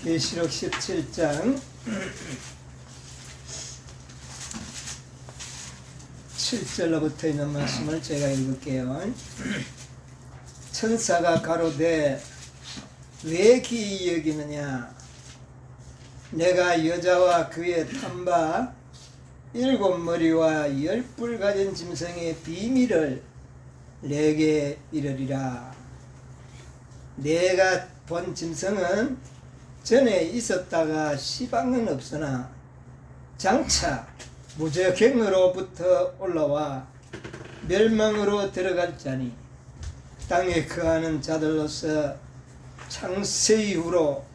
계시록 17장 7절로부터 있는 말씀을 제가 읽을게요. 천사가 가로되 왜 기이 여기느냐? 내가 여자와 그의 탄바 7머리와 10뿔 가진 짐승의 비밀을 내게 이르리라. 내가 본 짐승은 전에 있었다가 시방은 없으나 장차 무저갱으로부터 올라와 멸망으로 들어갈 자니 땅에 거하는 자들로서 창세 이후로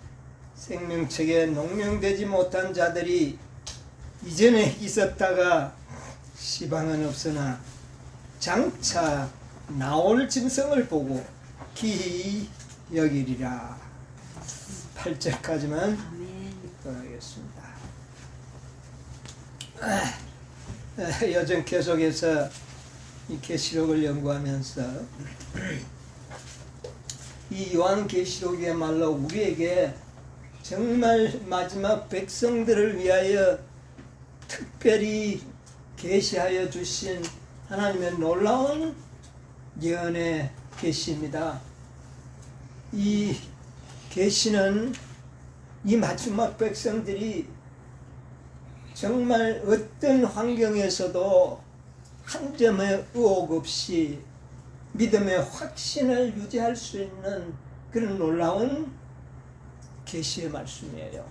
생명책에 농명되지 못한 자들이 이전에 있었다가 시방은 없으나 장차 나올 짐승을 보고 기이 여기리라. 8절까지만 읽도록하겠습니다. 여전 계속해서 이 계시록을 연구하면서 이 요한계시록이야말로 우리에게 정말 마지막 백성들을 위하여 특별히 계시하여 주신 하나님의 놀라운 예언의 계시입니다. 이 계시는 이 마지막 백성들이 정말 어떤 환경에서도 한 점의 의혹 없이 믿음의 확신을 유지할 수 있는 그런 놀라운 계시의 말씀이에요.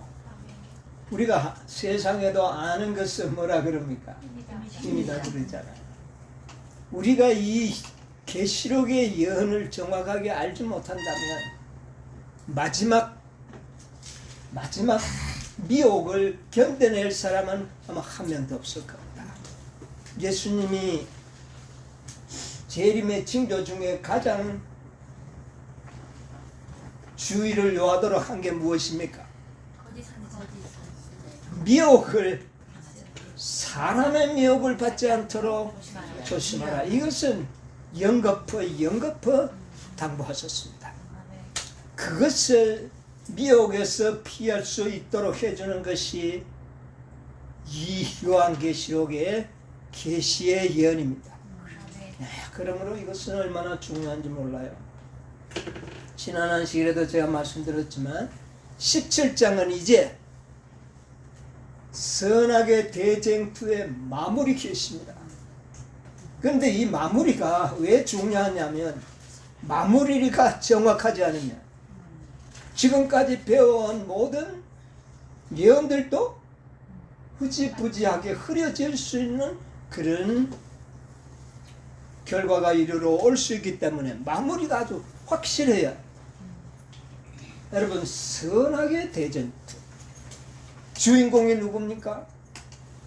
우리가 세상에도 아는 것은 뭐라 그럽니까? 힘이다 그러잖아요. 우리가 이 계시록의 예언을 정확하게 알지 못한다면 마지막 미혹을 견뎌낼 사람은 아마 한 명도 없을 겁니다. 예수님이 재림의 징조 중에 가장 주의를 요하도록 한 게 무엇입니까? 미혹을, 사람의 미혹을 받지 않도록 조심하라. 이것은 영거푸 당부하셨습니다. 그것을 미혹에서 피할 수 있도록 해주는 것이 이 요한계시록의 계시의 예언입니다. 그러므로 이것은 얼마나 중요한지 몰라요. 지난 안식일에도 제가 말씀드렸지만 17장은 이제 선악의 대쟁투의 마무리 계시입니다. 그런데 이 마무리가 왜 중요하냐면 마무리가 정확하지 않으면 지금까지 배워온 모든 예언들도 흐지부지하게 흐려질 수 있는 그런 결과가 이르러 올 수 있기 때문에 마무리가 아주 확실해요. 여러분, 선악의 대전투 주인공이 누굽니까?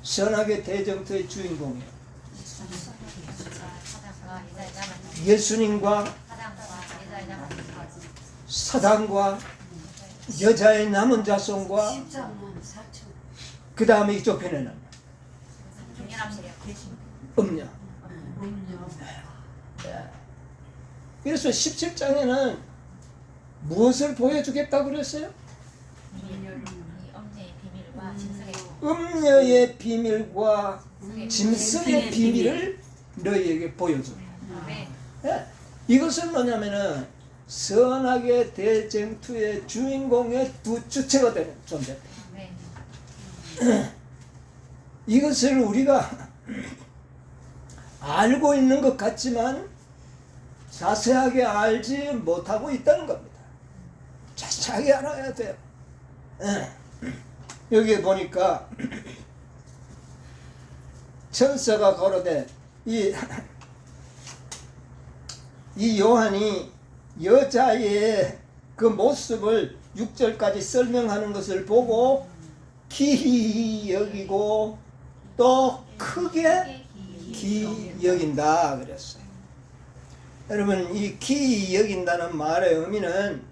선악의 대전투의 주인공이요, 예수님과 사단과 여자의 남은 자손과 그 다음에 이쪽 편에는 음녀. 그래서 17장에는 무엇을 보여주겠다고 그랬어요? 음녀의 비밀과 짐승의 비밀을 너희에게 보여준다. 이것은 뭐냐면은 선악의 대쟁투의 주인공의 두 주체가 되는 존재다. 이것을 우리가 알고 있는 것 같지만 자세하게 알지 못하고 있다는 겁니다. 자세하게 알아야 돼요. 여기에 보니까 천사가 가로되 이 요한이 여자의 그 모습을 6절까지 설명하는 것을 보고 기이 여기고 또 크게 기이 여긴다 그랬어요. 여러분, 이 기이 여긴다는 말의 의미는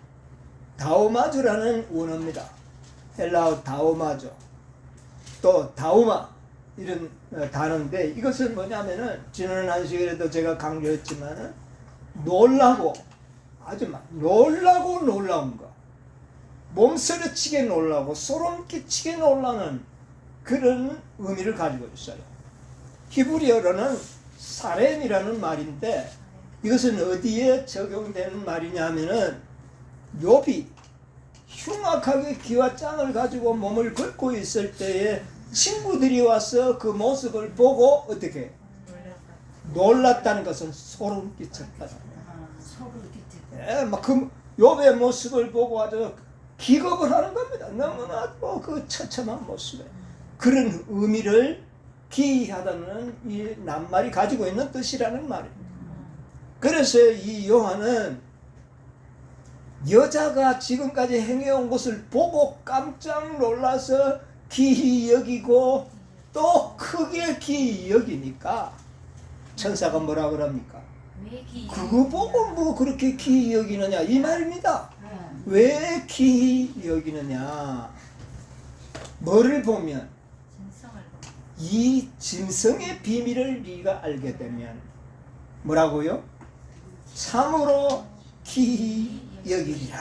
다오마주라는 원어입니다. 헬라어 다오마주, 또 다오마 이런 단어인데 이것은 뭐냐면은 지난 안식일에도 제가 강조했지만은 놀라고, 아주 막 놀라고 놀라운 거, 몸서리치게 놀라고 소름 끼치게 놀라는 그런 의미를 가지고 있어요. 히브리어로는 사렘이라는 말인데 이것은 어디에 적용되는 말이냐면은 욥이 흉악하게 기와 짱을 가지고 몸을 긁고 있을 때에 친구들이 와서 그 모습을 보고 어떻게 놀랐다는 것은 소름 끼쳤다. 예, 막 그 욥의 모습을 보고 아주 기겁을 하는 겁니다. 너무나 뭐 그 처참한 모습에 그런 의미를 기이하다는 이 낱말이 가지고 있는 뜻이라는 말입니다. 그래서 이 요한은 여자가 지금까지 행해온 것을 보고 깜짝 놀라서 기이 여기고 또 크게 기이 여기니까 천사가 뭐라 그럽니까? 그거 보고 뭐 그렇게 기이 여기느냐 이 말입니다. 왜 기이 여기느냐? 뭐를 보면 이 짐승의 비밀을 네가 알게 되면 뭐라고요? 참으로 기이 여기리라.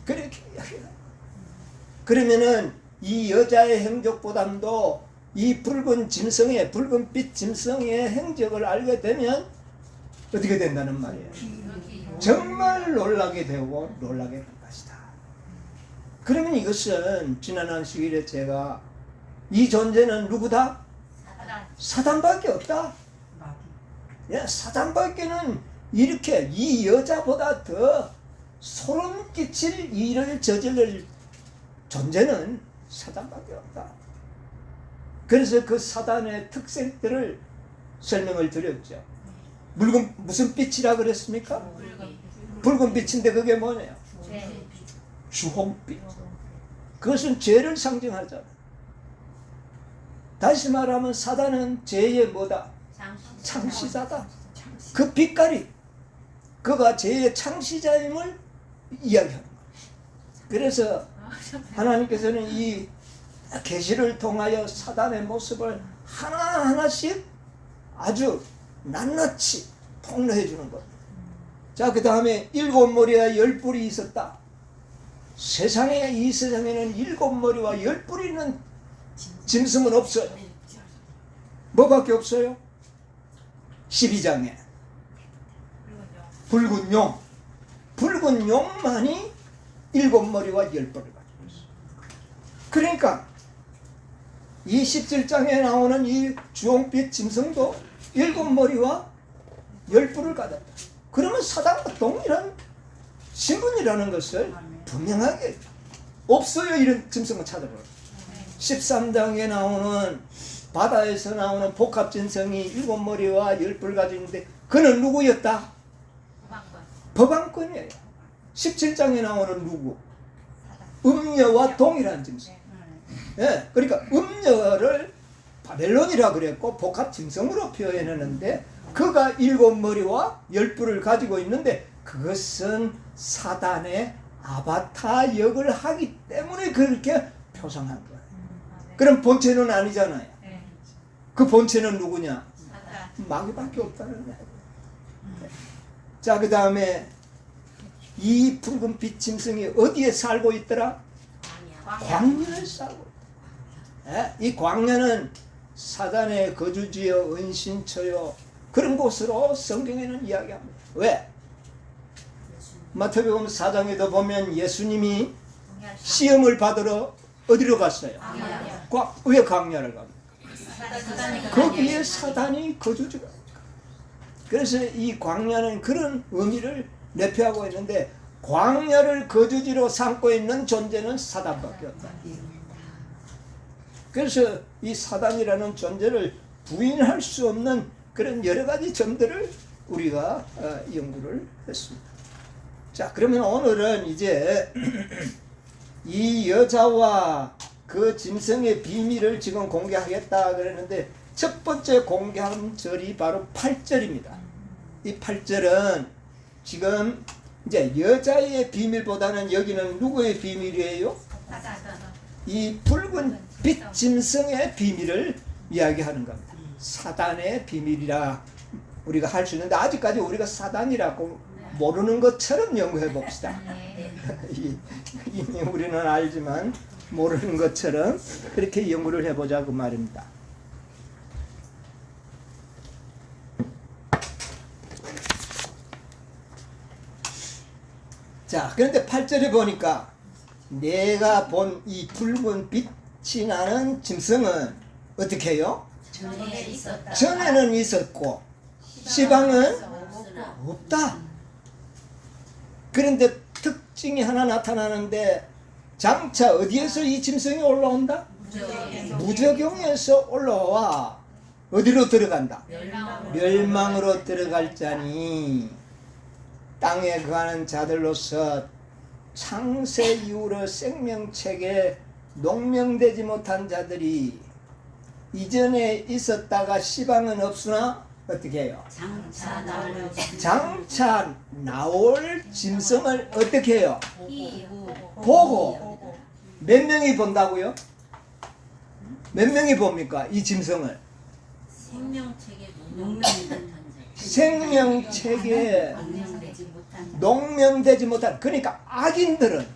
그렇게 여기라. 그러면은 이 여자의 행적보담도 이 붉은 짐승의 붉은빛 짐승의 행적을 알게 되면 어떻게 된다는 말이에요? 정말 놀라게 되고 놀라게 될 것이다. 그러면 이것은 지난 안식일에 제가 이 존재는 누구다? 사단밖에 없다. 예, 사단밖에는 이렇게 이 여자보다 더 소름 끼칠 일을 저지를 존재는 사단밖에 없다. 그래서 그 사단의 특색들을 설명을 드렸죠. 무슨 빛이라 그랬습니까? 붉은 빛인데 그게 뭐냐? 주홍빛. 그것은 죄를 상징하잖아. 다시 말하면 사단은 죄의 뭐다? 창시자다. 그 빛깔이 그가 죄의 창시자임을 이야기하는 거예요. 그래서 하나님께서는 이 계시를 통하여 사단의 모습을 하나하나씩 아주 낱낱이 폭로해 주는 거예요. 자, 그 다음에 7머리와 10뿔이 있었다. 이 세상에는 7머리와 10뿔이 있는 짐승은 없어요. 뭐밖에 없어요? 12장에 붉은 용만이 7머리와 10뿔을 가지고 있어요. 그러니까 이 17장에 나오는 이 주홍빛 짐승도 7머리와 10뿔을 가졌다. 그러면 사단과 동일한 신분이라는 것을 분명하게 없어요. 이런 짐승을 찾아보라. 13장에 나오는 바다에서 나오는 복합짐승이 7머리와 10뿔 가지고 있는데 그는 누구였다? 법왕권이에요. 17장에 나오는 누구? 음녀와 동일한 짐승. 예, 그러니까 음녀를 바벨론이라 그랬고 복합짐승으로 표현했는데 그가 7머리와 10뿔을 가지고 있는데 그것은 사단의 아바타 역을 하기 때문에 그렇게 표상한 거예요. 그럼 본체는 아니잖아요. 그 본체는 누구냐? 마귀밖에 없다는 거예요. 자, 그 다음에 이 붉은빛 짐승이 어디에 살고 있더라? 광야에 살고 있다. 이 광야는 사단의 거주지요, 은신처요, 그런 곳으로 성경에는 이야기합니다. 왜? 마태복음 4장에도 보면 예수님이 시험을 받으러 어디로 갔어요? 왜 광야를 갑니까? 거기에 사단이 거주지가. 그래서 이 광야는 그런 의미를 내포하고 있는데 광야를 거주지로 삼고 있는 존재는 사단밖에 없다. 그래서 이 사단이라는 존재를 부인할 수 없는 그런 여러 가지 점들을 우리가 연구를 했습니다. 자, 그러면 오늘은 이제 이 여자와 그 짐승의 비밀을 지금 공개하겠다 그랬는데 첫 번째 공개한 절이 바로 8절입니다. 이 8절은 지금 이제 여자의 비밀보다는 여기는 누구의 비밀이에요? 이 붉은 빛 짐승의 비밀을 이야기하는 겁니다. 사단의 비밀이라 우리가 할 수 있는데 아직까지 우리가 사단이라고 모르는 것처럼 연구해 봅시다. 네. 이미 우리는 알지만 모르는 것처럼 그렇게 연구를 해보자 그 말입니다. 자, 그런데 8절에 보니까 내가 본 이 붉은 빛이 나는 짐승은 어떻게 해요? 전에 있었다. 전에는 있었고 시방은 없다. 그런데 특징이 하나 나타나는데 장차 어디에서 이 짐승이 올라온다? 무저경에서 올라와 어디로 들어간다? 멸망으로 들어갈 자니 땅에 거하는 자들로서 창세 이후로 생명책에 농명되지 못한 자들이 이전에 있었다가 시방은 없으나 어떻게 해요? 장차 나올 짐승을 어떻게 해요? 보고. 몇 명이 본다고요? 몇 명이 봅니까? 이 짐승을 생명책에 농명되지 못한, 그러니까 악인들은,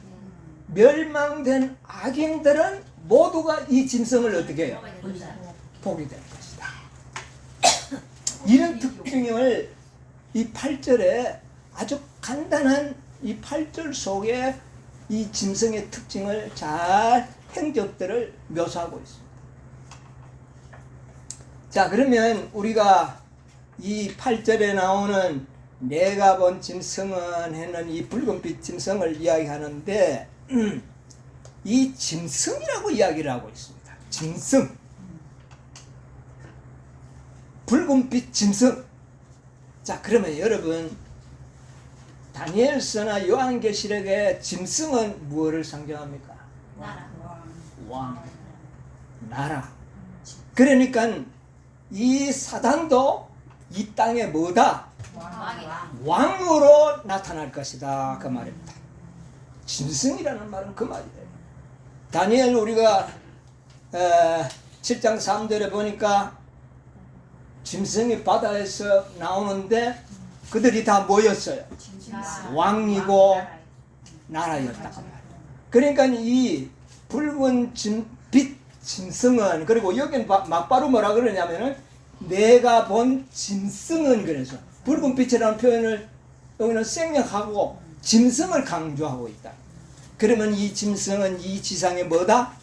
멸망된 악인들은 모두가 이 짐승을 어떻게 해요? 보게 될 것이다. 이런 특징을 이 8절에 아주 간단한 이 8절 속에 이 짐승의 특징을 잘 행적들을 묘사하고 있습니다. 자, 그러면 우리가 이 8절에 나오는 내가 본 짐승은 했는 이 붉은빛 짐승을 이야기하는데 이 짐승이라고 이야기를 하고 있습니다. 짐승, 붉은빛 짐승. 자, 그러면 여러분 다니엘서나 요한계시록의 짐승은 무엇을 상징합니까? 왕, 나라. 그러니까 이 사단도 이 땅에 뭐다? 왕으로 나타날 것이다 그 말입니다. 짐승이라는 말은 그 말이에요. 다니엘 우리가 7장 3절에 보니까 짐승이 바다에서 나오는데 그들이 다 뭐였어요? 왕이고 나라였다. 그러니까 이 붉은 빛 짐승은, 그리고 여기는 막바로 뭐라 그러냐면은 내가 본 짐승은, 그래서 붉은 빛이라는 표현을 여기는 생략하고 짐승을 강조하고 있다. 그러면 이 짐승은 이 지상에 뭐다?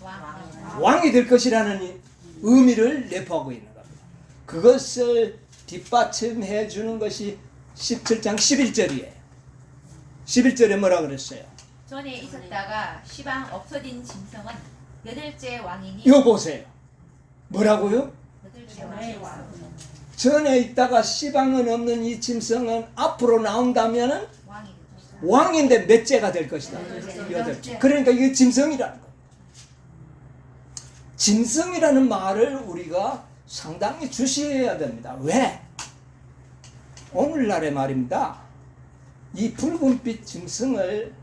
왕이 될 것이라는 의미를 내포하고 있는 겁니다. 그것을 뒷받침해 주는 것이 17장 11절이에요. 11절에 뭐라 그랬어요? 전에 있었다가 시방 없어진 짐승은 여덟째 왕이니. 이거 보세요. 뭐라고요? 여덟째 왕. 전에 있다가 시방은 없는 이 짐승은 앞으로 나온다면은 왕인데 몇째가 될 것이다. 여덟째. 그러니까 이게 짐승이라는 거예요. 짐승이라는 말을 우리가 상당히 주시해야 됩니다. 왜? 오늘날의 말입니다. 이 붉은빛 짐승을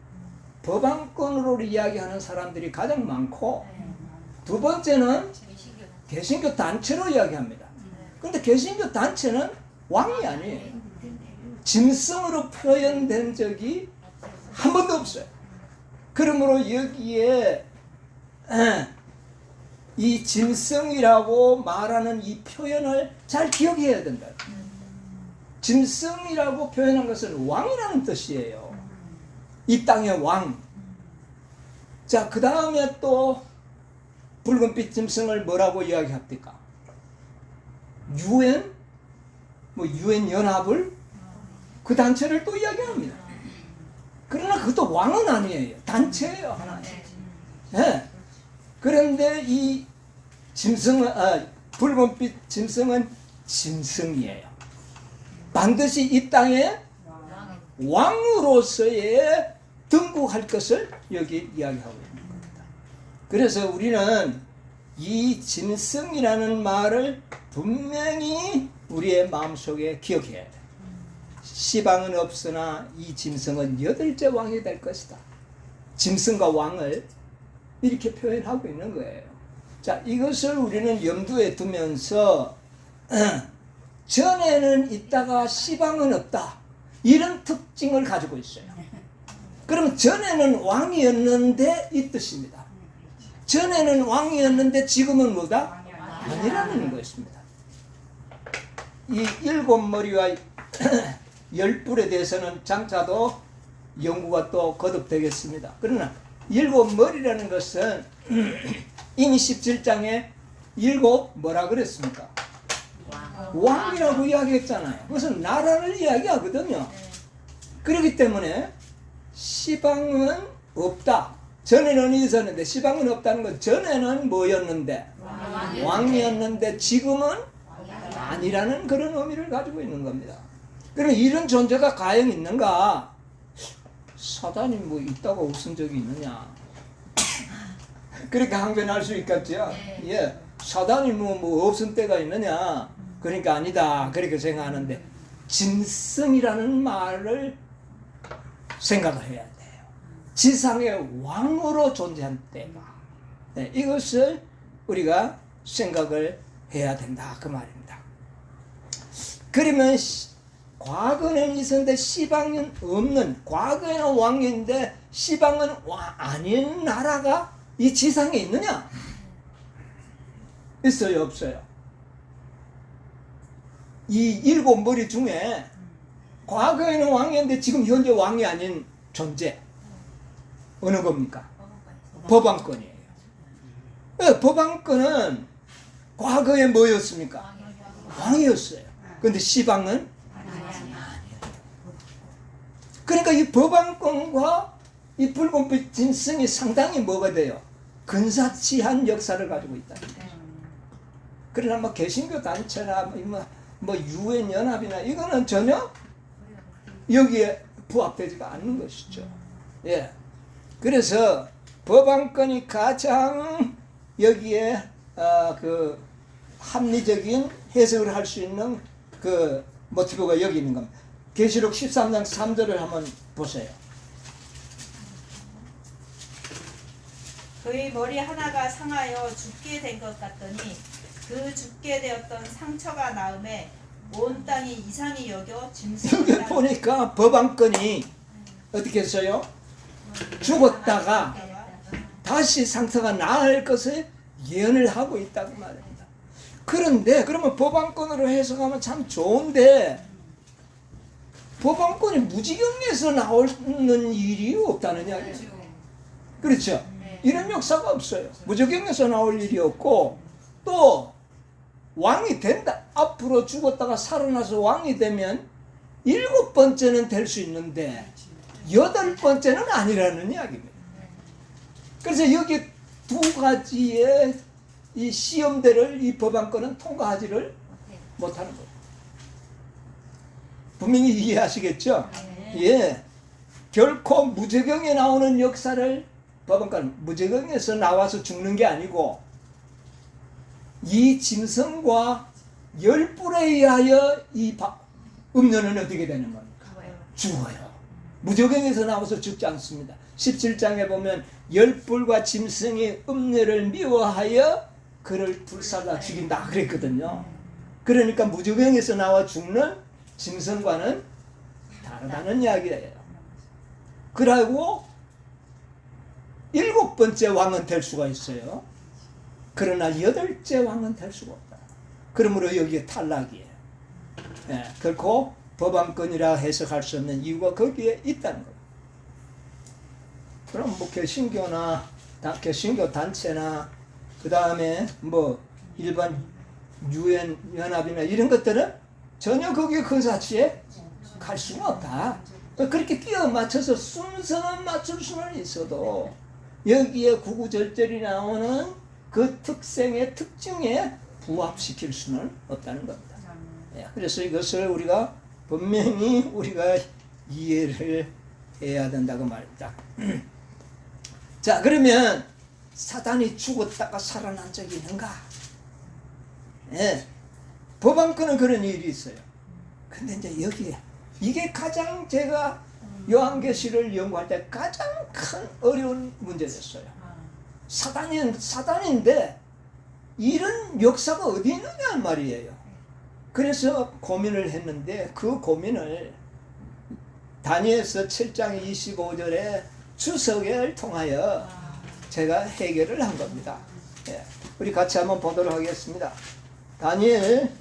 법안권으로 이야기하는 사람들이 가장 많고, 두 번째는 개신교 단체로 이야기합니다. 그런데 개신교 단체는 왕이 아니에요. 짐승으로 표현된 적이 한 번도 없어요. 그러므로 여기에 이 짐승이라고 말하는 이 표현을 잘 기억해야 된다. 짐승이라고 표현한 것은 왕이라는 뜻이에요. 이 땅의 왕. 자, 그 다음에 또 붉은빛 짐승을 뭐라고 이야기합니까? 유엔? 유엔 연합을? 그 단체를 또 이야기합니다. 그러나 그것도 왕은 아니에요. 단체예요, 하나의. 네. 그런데 이 짐승은, 붉은빛 짐승은 짐승이에요. 반드시 이 땅에 왕으로서의 등극할 것을 여기 이야기하고 있는 겁니다. 그래서 우리는 이 짐승이라는 말을 분명히 우리의 마음속에 기억해야 돼요. 시방은 없으나 이 짐승은 여덟째 왕이 될 것이다. 짐승과 왕을 이렇게 표현하고 있는 거예요. 자, 이것을 우리는 염두에 두면서 전에는 있다가 시방은 없다. 이런 특징을 가지고 있어요. 그러면 전에는 왕이었는데 이 뜻입니다. 전에는 왕이었는데 지금은 뭐다? 아니라는 것입니다. 이 일곱 머리와 열 뿔에 대해서는 장차도 연구가 또 거듭되겠습니다. 그러나 일곱 머리라는 것은 이미 17장에 일곱 뭐라 그랬습니까? 왕이라고 이야기했잖아요. 그것은 나라를 이야기하거든요. 그렇기 때문에 시방은 없다. 전에는 있었는데 시방은 없다는 건 전에는 뭐였는데? 왕이었는데 지금은 아니라는 그런 의미를 가지고 있는 겁니다. 그럼 이런 존재가 과연 있는가? 사단이 뭐 있다고 없은 적이 있느냐? 그렇게 항변할 수 있겠죠. 예, 사단이 뭐 없은 때가 있느냐? 그러니까 아니다. 그렇게 생각하는데 짐승이라는 말을 생각을 해야 돼요. 지상의 왕으로 존재한 때가. 네, 이것을 우리가 생각을 해야 된다. 그 말입니다. 그러면 과거는 있었는데 시방은 없는, 과거에는 왕인데 시방은 아닌 나라가 이 지상에 있느냐? 있어요, 없어요? 이 일곱 머리 중에 과거에는 왕이었는데 지금 현재 왕이 아닌 존재 어느 겁니까? 법왕권이에요. 법왕권은 과거에 뭐였습니까? 왕이었어요. 그런데 시방은 그러니까 이 법왕권과 이 붉은빛 짐승이 상당히 뭐가 돼요? 근사치한 역사를 가지고 있다. 그러나 뭐 개신교 단체나 뭐 유엔 연합이나 이거는 전혀 여기에 부합되지가 않는 것이죠. 예. 그래서 법왕권이 가장 여기에 그 합리적인 해석을 할 수 있는 그 모티브가 여기 있는 겁니다. 계시록 13장 3절을 한번 보세요. 그의 머리 하나가 상하여 죽게 된 것 같더니 그 죽게 되었던 상처가 나음에 온 땅이 이상히 여겨 여기 짐승이라 보니까 법왕권이 어떻게 했어요? 죽었다가 다시 상처가 나을 것을 예언을 하고 있다고 말합니다. 그런데 그러면 법왕권으로 해석하면 참 좋은데 법왕권이 무지경에서 나오는 일이 없다는 이야기예요. 그렇죠? 이런 역사가 없어요. 무지경에서 나올 일이 없고 또 왕이 된다. 앞으로 죽었다가 살아나서 왕이 되면 7번째는 될 수 있는데 8번째는 아니라는 이야기입니다. 그래서 여기 두 가지의 이 시험대를 이 법안권은 통과하지를 못하는 거예요. 분명히 이해하시겠죠? 예. 결코 무저경에 나오는 역사를 법안권 무저경에서 나와서 죽는 게 아니고 이 짐승과 열불에 의하여 이 음료는 어떻게 되는 겁니까? 죽어요. 무저경에서 나와서 죽지 않습니다. 17장에 보면 열불과 짐승이 음료를 미워하여 그를 불살라 죽인다 그랬거든요. 그러니까 무저경에서 나와 죽는 짐승과는 다르다는 이야기예요. 그리고 7번째 왕은 될 수가 있어요. 그러나 8째 왕은 될 수가 없다. 그러므로 여기에 탈락이에요. 예, 결코 법안권이라 해석할 수 없는 이유가 거기에 있다는 거예요. 그럼 뭐 개신교나 개신교 단체나 그 다음에 뭐 일반 유엔 연합이나 이런 것들은 전혀 거기에 근사치에 갈 수는 없다. 그렇게 끼워 맞춰서 순서는 맞출 수는 있어도 여기에 구구절절이 나오는 그 특성의 특징에 부합시킬 수는 없다는 겁니다. 그래서 이것을 우리가 분명히 우리가 이해를 해야 된다고 말입니다. 자, 그러면 사단이 죽었다가 살아난 적이 있는가? 예. 법안권은 그런 일이 있어요. 근데 이제 여기에 이게 가장 제가 요한계시를 연구할 때 가장 큰 어려운 문제였어요. 사단인데 이런 역사가 어디 있느냐 말이에요. 그래서 고민을 했는데 그 고민을 다니엘서 7장 25절에 주석을 통하여 제가 해결을 한 겁니다. 예. 우리 같이 한번 보도록 하겠습니다. 다니엘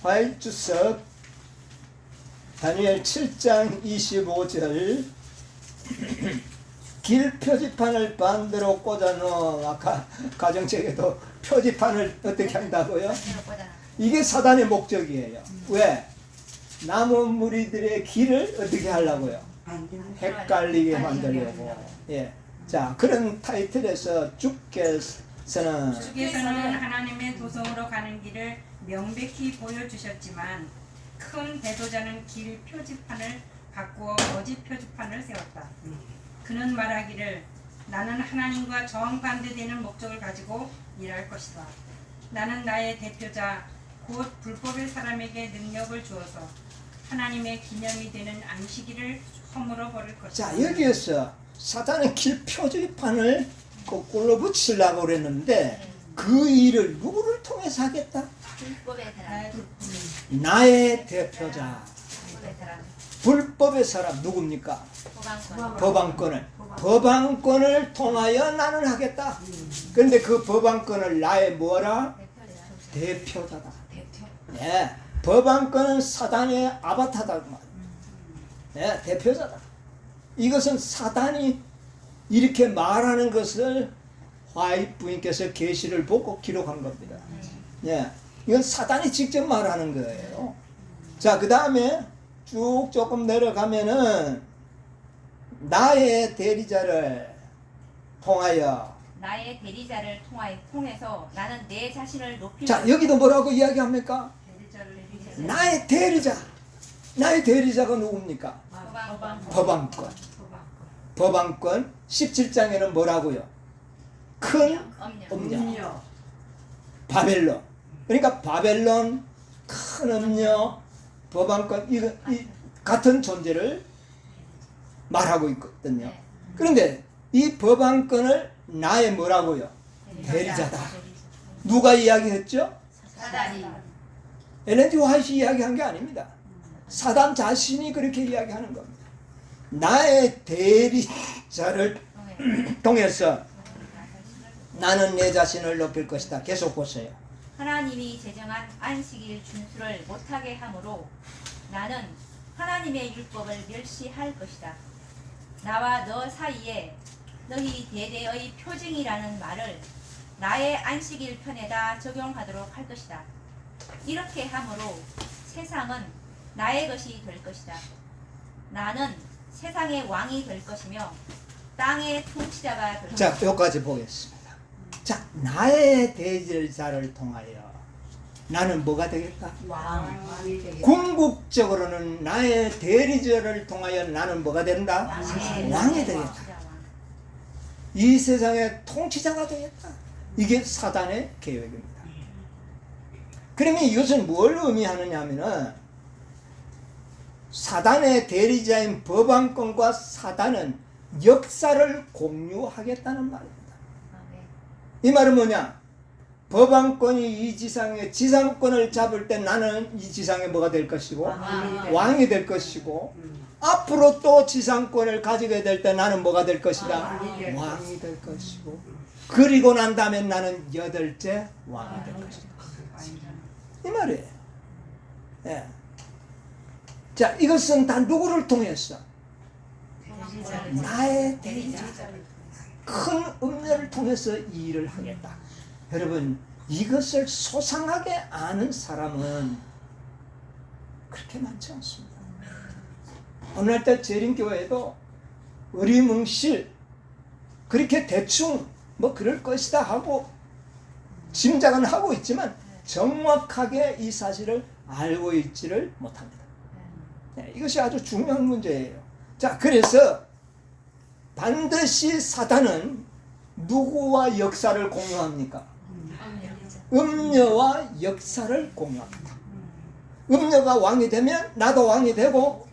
화일주석 다니엘 7장 25절 길 표지판을 반대로 꽂아놓은 아까 가정책에도 표지판을 어떻게 한다고요? 이게 사단의 목적이에요. 왜? 남은 무리들의 길을 어떻게 하려고요? 헷갈리게 만들려고. 예. 자, 그런 타이틀에서 주께서는 하나님의 도성으로 가는 길을 명백히 보여주셨지만 큰 배도자는 길 표지판을 바꾸어 거짓 표지판을 세웠다. 그는 말하기를 나는 하나님과 정반대되는 목적을 가지고 일할 것이다. 나는 나의 대표자 곧 불법의 사람에게 능력을 주어서 하나님의 기념이 되는 안식일을 허물어 버릴 것이다. 자, 여기에서 사단은 길 표지판을 거꾸로 붙이려고 그랬는데 그 일을 누구를 통해서 하겠다? 불법의 사람. 나의 대표자 불법의 사람. 불법의 사람 누굽니까? 법안권. 법안권을 통하여 나는 하겠다. 그런데 그 법안권을 나의 뭐라? 대표자다. 예, 법안권은 사단의 아바타다. 예, 대표자다. 이것은 사단이 이렇게 말하는 것을 화이트 부인께서 계시를 보고 기록한 겁니다. 예, 이건 사단이 직접 말하는 거예요. 자, 그 다음에 쭉 조금 내려가면은 나의 대리자를 통하여. 나의 대리자를 통해서 나는 내 자신을 높이는. 자, 여기도 뭐라고 이야기합니까? 대리자를 나의 대리자. 나의 대리자가 누굽니까? 법안권. 법안권 17장에는 뭐라고요? 큰 음녀. 바벨론. 그러니까 바벨론, 큰 음녀, 법안권 이 같은 존재를 말하고 있거든요. 그런데 이 법안권을 나의 뭐라고요? 대리자다. 누가 이야기했죠? 사단이. 엘렌 화이트이 이야기한 게 아닙니다. 사단 자신이 그렇게 이야기하는 겁니다. 나의 대리자를 통해서 나는 내 자신을 높일 것이다. 계속 보세요. 하나님이 제정한 안식일 준수를 못하게 하므로 나는 하나님의 율법을 멸시할 것이다. 나와 너 사이에 너희 대대의 표징이라는 말을 나의 안식일 편에다 적용하도록 할 것이다. 이렇게 함으로 세상은 나의 것이 될 것이다. 나는 세상의 왕이 될 것이며 땅의 통치자가 될 것이다. 자, 여기까지 보겠습니다. 자, 나의 대리자를 통하여 나는 뭐가 되겠다? 왕이 되겠다. 궁극적으로는 나의 대리자를 통하여 나는 뭐가 된다? 왕이 되겠다. 이 세상의 통치자가 되겠다. 이게 사단의 계획입니다. 그러면 이것은 뭘 의미하느냐 하면은 사단의 대리자인 법안권과 사단은 역사를 공유하겠다는 말입니다. 이 말은 뭐냐? 법안권이 이 지상의 지상권을 잡을 때 나는 이 지상에 뭐가 될 것이고 왕이 될 것이고 앞으로 또 지상권을 가지게 될 때 나는 뭐가 될 것이다? 왕이 될 것이고 그리고 난 다음에 나는 여덟째 왕이 될 것이다. 이 말이에요. 예. 자, 이것은 다 누구를 통해서? 나의 대리자. 큰 음료를 통해서 이 일을 하겠다. 여러분, 이것을 소상하게 아는 사람은 그렇게 많지 않습니다. 오늘날 때 재림교회도 어리뭉실 그렇게 대충 뭐 그럴 것이다 하고 짐작은 하고 있지만 정확하게 이 사실을 알고 있지를 못합니다. 네, 이것이 아주 중요한 문제예요. 자, 그래서 반드시 사단은 누구와 역사를 공유합니까? 음녀와 역사를 공유합니다. 음녀가 왕이 되면 나도 왕이 되고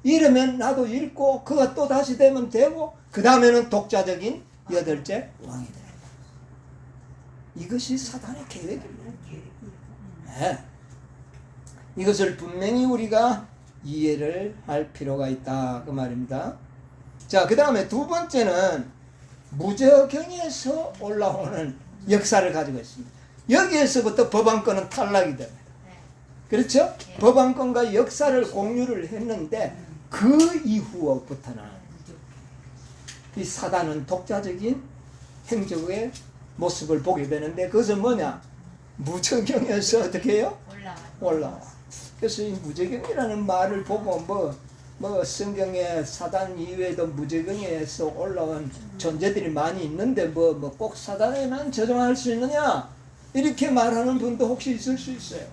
이러면 나도 잃고 그가 또 다시 되면 되고 그 다음에는 독자적인 여덟째 왕이 됩니다. 이것이 사단의 계획입니다. 네. 이것을 분명히 우리가 이해를 할 필요가 있다 그 말입니다. 자, 그 다음에 두 번째는 무저경에서 올라오는 역사를 가지고 있습니다. 여기에서부터 법안권은 탈락이 됩니다. 그렇죠? 법안권과 역사를 공유를 했는데 그 이후부터는 이 사단은 독자적인 행적의 모습을 보게 되는데 그것은 뭐냐? 무저경에서 어떻게 해요? 올라와. 그래서 이 무저경이라는 말을 보고 뭐 성경에 사단 이외에도 무저경에서 올라온 존재들이 많이 있는데 뭐 꼭 사단에만 저장할 수 있느냐? 이렇게 말하는 분도 혹시 있을 수 있어요.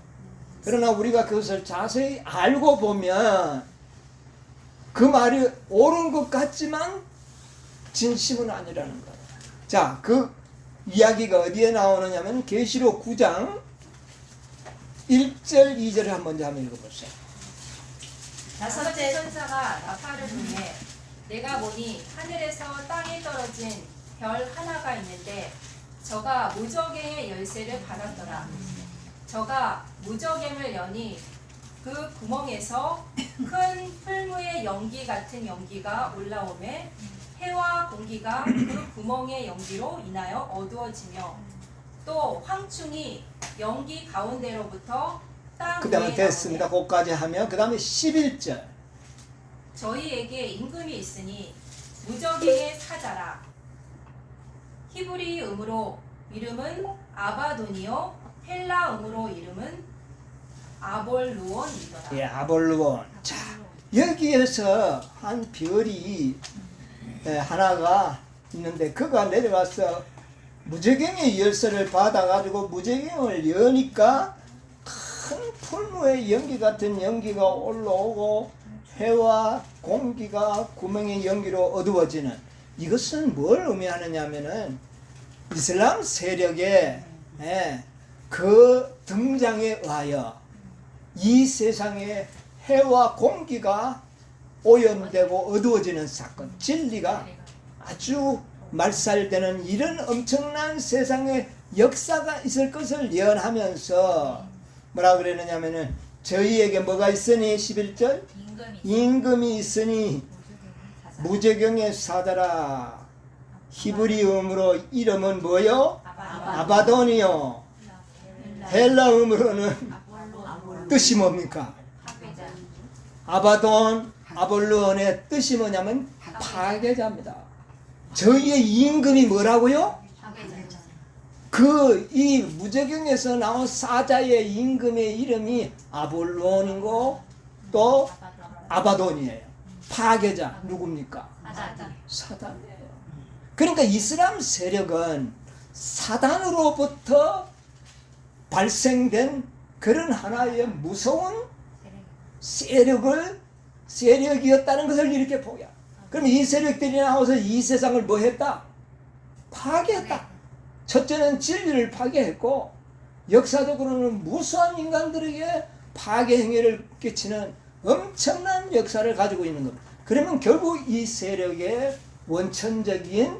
그러나 우리가 그것을 자세히 알고 보면 그 말이 옳은 것 같지만 진심은 아니라는 거예요. 자, 그 이야기가 어디에 나오느냐면 계시록 9장 1절 2절을 한번 읽어보세요. 다섯째 천사가 나팔을 불매 내가 보니 하늘에서 땅에 떨어진 별 하나가 있는데 저가 무저갱의 열쇠를 받았더라. 저가 무저갱을 여니 그 구멍에서 큰 풀무의 연기 같은 연기가 올라오매 해와 공기가 그 구멍의 연기로 인하여 어두워지며 또 황충이 연기 가운데로부터 땅 그 다음에 위에 됐습니다. 나오매 거기까지 하면 그 다음에 11절 저희에게 임금이 있으니 무저갱의 사자라. 히브리 음으로 이름은 아바돈이요 헬라 음으로 이름은 아볼루온이더라. 예, 아볼루온. 자, 여기에서 한 별이 하나가 있는데 그가 내려가서 무저갱의 열쇠를 받아가지고 무저갱을 여니까 큰 풀무의 연기 같은 연기가 올라오고 해와 공기가 구멍의 연기로 어두워지는 이것은 뭘 의미하느냐면은 이슬람 세력의 그 등장에 의하여 이 세상에 해와 공기가 오염되고 어두워지는 사건, 진리가 아주 말살되는 이런 엄청난 세상의 역사가 있을 것을 예언하면서 뭐라 그랬느냐면은 저희에게 뭐가 있으니 11절 임금이 있으니 무저경의 사자라. 히브리 음으로 이름은 뭐요? 아바돈이요. 헬라 음으로는 뜻이 뭡니까? 아바돈, 아볼루온의 뜻이 뭐냐면 파괴자입니다. 저희의 임금이 뭐라고요? 그 이 무저경에서 나온 사자의 임금의 이름이 아볼루온이고 또 아바돈이에요. 파괴자 누굽니까? 사단이에요. 그러니까 이슬람 세력은 사단으로부터 발생된 그런 하나의 무서운 세력이었다는 것을 이렇게 보여. 그럼 이 세력들이 나와서 이 세상을 뭐 했다? 파괴했다. 첫째는 진리를 파괴했고 역사적으로는 무수한 인간들에게 파괴 행위를 끼치는 엄청난 역사를 가지고 있는 겁니다. 그러면 결국 이 세력의 원천적인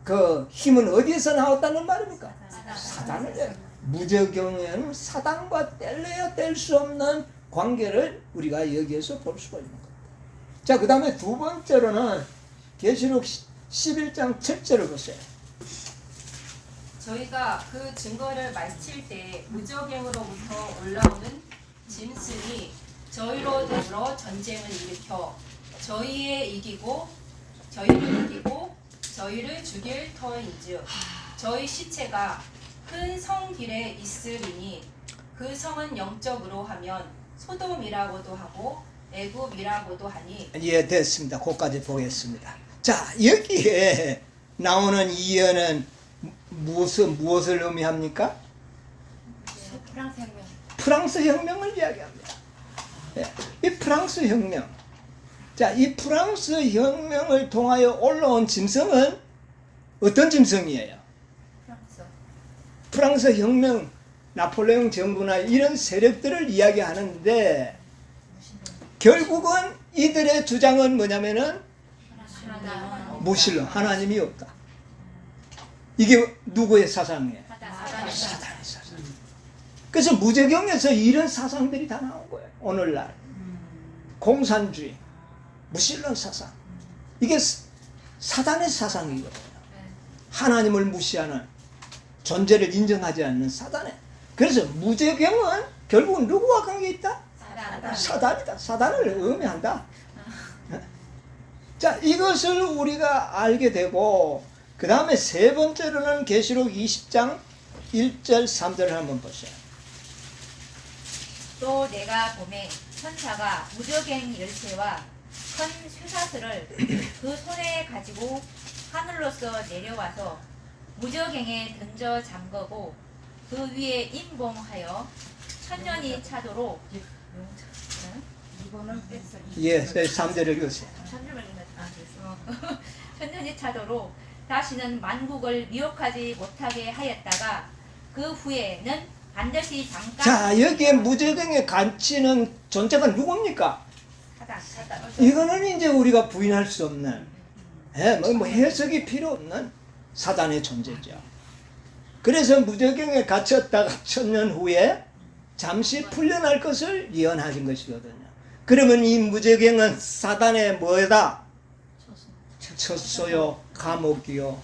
그 힘은 어디에서 나왔다는 말입니까? 사단을. 무저경에는 사단과 뗄래야 뗄 수 없는 관계를 우리가 여기에서 볼 수가 있는 겁니다. 자, 그 다음에 두 번째로는 계시록 11장 7절을 보세요. 저희가 그 증거를 마칠 때 무저갱으로부터 올라오는 짐승이 저희로 더불어 전쟁을 일으켜 저희를 이기고 저희를 죽일 터인즉 저희 시체가 큰 성 길에 있으리니 그 성은 영적으로 하면 소돔이라고도 하고 애굽이라고도 하니. 예, 됐습니다. 거기까지 보겠습니다. 자, 여기에 나오는 이언은 무엇을 의미합니까? 프랑스 혁명을 이야기합니다. 예, 이 프랑스 혁명. 자, 이 프랑스 혁명을 통하여 올라온 짐승은 어떤 짐승이에요? 프랑스 혁명, 나폴레옹 정부나 이런 세력들을 이야기하는데 결국은 이들의 주장은 뭐냐면은 무신론, 하나님이 없다. 이게 누구의 사상이에요? 사단의 사상. 그래서 무저경에서 이런 사상들이 다 나온 거예요. 오늘날. 공산주의, 무신론 사상. 이게 사단의 사상이거든요. 하나님을 무시하는, 존재를 인정하지 않는 사단의. 그래서 무저경은 결국은 누구와 관계 있다? 사단이다. 사단을 의미한다. 자, 이것을 우리가 알게 되고, 그 다음에 세 번째로는 계시록 20장 1절 3절을 한번 보세요. 또 내가 보매 천사가 무저갱 열쇠와 큰 쇠사슬을 그 손에 가지고 하늘로서 내려와서 무저갱에 던져 잠그고 그 위에 임봉하여 천년이 차도록 이거는 뺐어. 예, 3절을 읽으세요. 천년이 차도록 다시는 만국을 미혹하지 못하게 하였다가 그 후에는 반드시 잠깐. 자, 여기에 무저갱에 갇히는 존재가 누굽니까? 사단. 이거는 이제 우리가 부인할 수 없는, 뭐 해석이 필요 없는 사단의 존재죠. 그래서 무저갱에 갇혔다가 천년 후에 잠시 풀려날 것을 예언하신 것이거든요. 그러면 이 무저갱은 사단의 뭐다? 처소요, 감옥이요.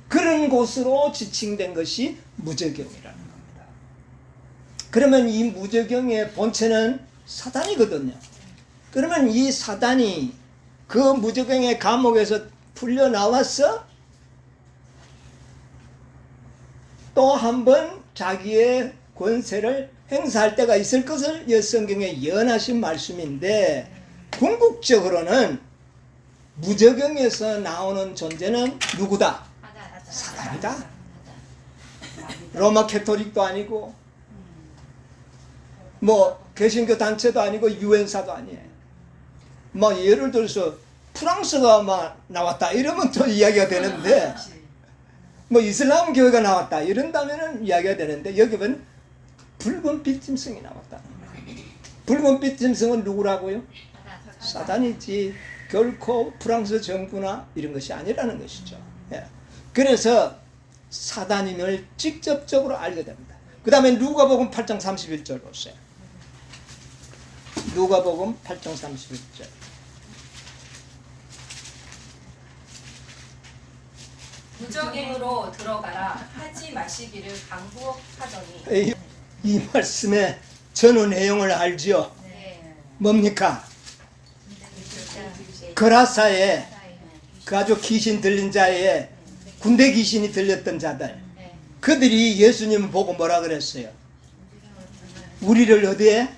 그런 곳으로 지칭된 것이 무저경이라는 겁니다. 그러면 이 무저경의 본체는 사단이거든요. 그러면 이 사단이 그 무저경의 감옥에서 풀려 나와서 또 한 번 자기의 권세를 행사할 때가 있을 것을 성경에 예언하신 말씀인데, 궁극적으로는 무저경에서 나오는 존재는 누구다? 사단이다. 로마 캐토릭도 아니고 뭐 개신교 단체도 아니고 유엔사도 아니에요. 뭐 예를 들어서 프랑스가 막 나왔다 이러면 또 이야기가 되는데, 뭐 이슬람 교회가 나왔다 이런다면은 이야기가 되는데, 여기 보면 붉은 빛짐승이 나왔다는 거예요. 붉은 빛짐승은 누구라고요? 사단이지 결코 프랑스 정부나 이런 것이 아니라는 것이죠. 예. 그래서 사단임을 직접적으로 알게 됩니다. 그 다음에 누가복음 8장 31절 보세요. 누가복음 8장 31절. 무저갱으로 들어가라 하지 마시기를 강구하더니. 이 말씀의 전후 내용을 알지요. 네. 뭡니까? 그라사에 그 아주 귀신 들린 자에 군대 귀신이 들렸던 자들, 그들이 예수님을 보고 뭐라 그랬어요? 우리를 어디에?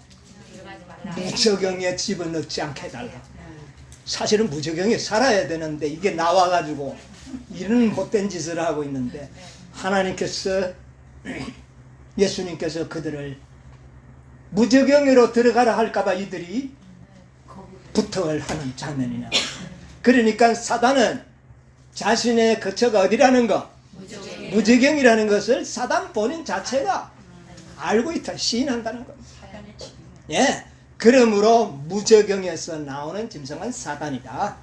무저경에 집어넣지 않게 해달라. 사실은 무저경에 살아야 되는데 이게 나와가지고 이런 못된 짓을 하고 있는데, 하나님께서, 예수님께서 그들을 무저경으로 들어가라 할까봐 이들이 부탁을 하는 장면이 나와요. 그러니까 사단은 자신의 거처가 어디라는 거? 무저경이라는 것을 사단 본인 자체가 알고 있다, 시인한다는 겁니다. 예, 그러므로 무저경에서 나오는 짐승은 사단이다.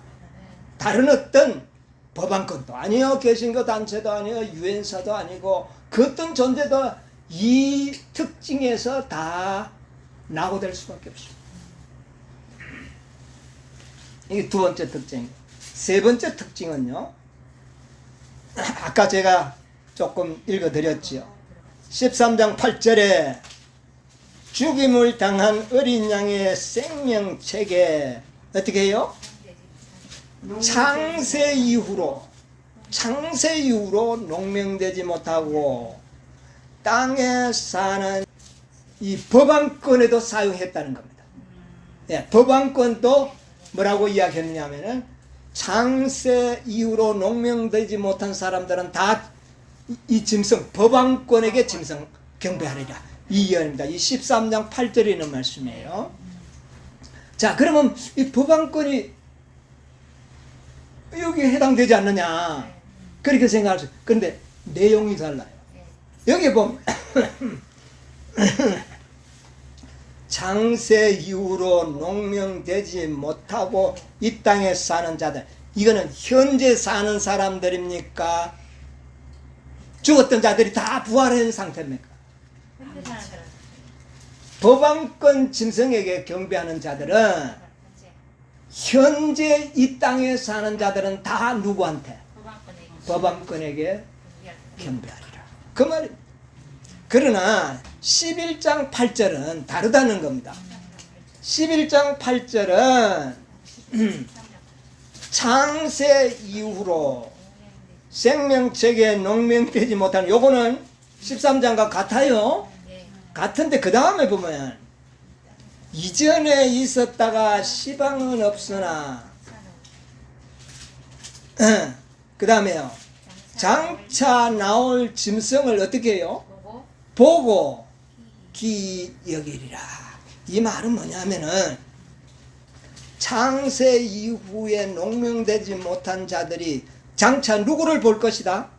다른 어떤 법안권도 아니요, 개신교 단체도 아니요, 유엔사도 아니고 그 어떤 존재도 이 특징에서 다 낙오될 수밖에 없습니다. 이게 두 번째 특징. 세 번째 특징은요, 아까 제가 조금 읽어드렸지요. 13장 8절에 죽임을 당한 어린 양의 생명책에 어떻게 해요? 창세 이후로 농명되지 못하고 땅에 사는 이 법안권에도 사용했다는 겁니다. 예, 법안권도 뭐라고 이야기했냐면은 창세 이후로 농명되지 못한 사람들은 다 이 짐승, 법안권에게 짐승 경배하리라. 이 이야기입니다. 이 13장 8절에 있는 말씀이에요. 자, 그러면 이 법안권이 여기에 해당되지 않느냐, 그렇게 생각할 수 있어요. 그런데 내용이 달라요. 여기 보면 창세 이후로 농명되지 못하고 이 땅에 사는 자들, 이거는 현재 사는 사람들입니까? 죽었던 자들이 다 부활한 상태입니까? 법왕권 짐승에게 경배하는 자들은 현재 이 땅에 사는 자들은 다 누구한테? 법왕권에게 경배하리라. 그 말입니다. 그러나 11장 8절은 다르다는 겁니다. 11장 8절은 창세 이후로 생명책에 농명되지 못한, 요거는 13장과 같아요. 같은데 그 다음에 보면 이전에 있었다가 시방은 없으나 그 다음에요, 장차 나올 짐승을 어떻게 해요? 보고 기 여기리라. 이 말은 뭐냐면은 창세 이후에 농명되지 못한 자들이 장차 누구를 볼 것이다?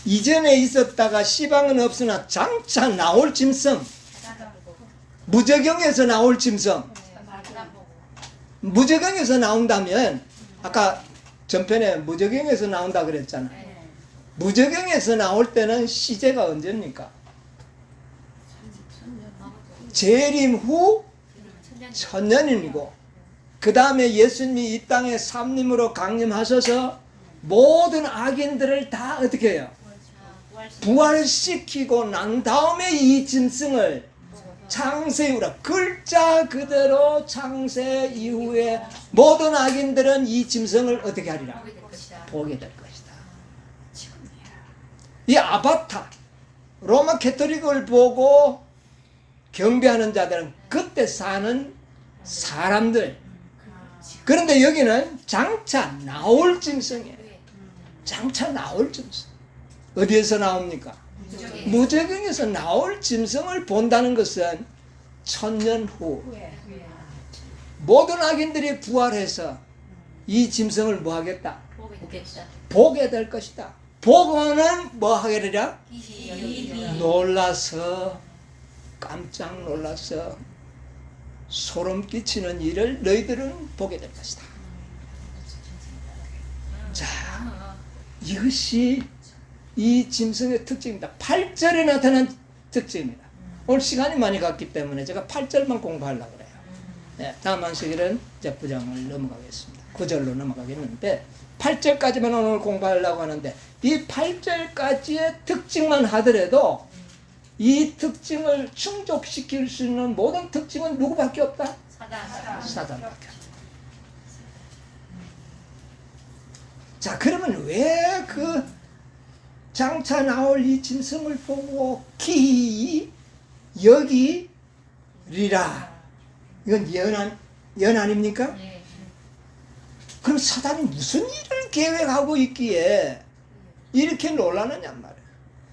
이전에 있었다가 시방은 없으나 장차 나올 짐승, 무저경에서 나올 짐승. 무저경에서 나온다면 아까 전편에 무저경에서 나온다 그랬잖아. 무저경에서 나올 때는 시제가 언제입니까? 재림 후 1000년이고, 그 다음에 예수님이 이 땅에 삼림으로 강림하셔서 모든 악인들을 다 어떻게 해요? 부활시키고 난 다음에 이 짐승을 창세 이후라, 글자 그대로 창세 이후에 모든 악인들은 이 짐승을 어떻게 하리라? 보게 될 것이다. 이 아바타 로마 캐토릭을 보고 경배하는 자들은 그때 사는 사람들. 그런데 여기는 장차 나올 짐승이에요. 장차 나올 짐승. 어디에서 나옵니까? 무저경에서 나올 짐승을 본다는 것은 1000년 후 모든 악인들이 부활해서 이 짐승을 뭐 하겠다? 보게 될 것이다. 보고는 뭐 하게 되랴? 놀라서, 깜짝 놀라서 소름 끼치는 일을 너희들은 보게 될 것이다. 자, 이것이 이 짐승의 특징입니다. 8절에 나타난 특징입니다. 오늘 시간이 많이 갔기 때문에 제가 8절만 공부하려고 그래요. 네, 다음 안식일은 이제 9장을 넘어가겠습니다. 9절로 넘어가겠는데 8절까지만 오늘 공부하려고 하는데, 이 8절까지의 특징만 하더라도 이 특징을 충족시킬 수 있는 모든 특징은 누구밖에 없다? 사단밖에 없다. 자, 그러면 왜 그 장차 나올 이 짐승을 보고 기 여기리라, 이건 연 아닙니까? 그럼 사단이 무슨 일을 계획하고 있기에 이렇게 놀라느냐 말이에요.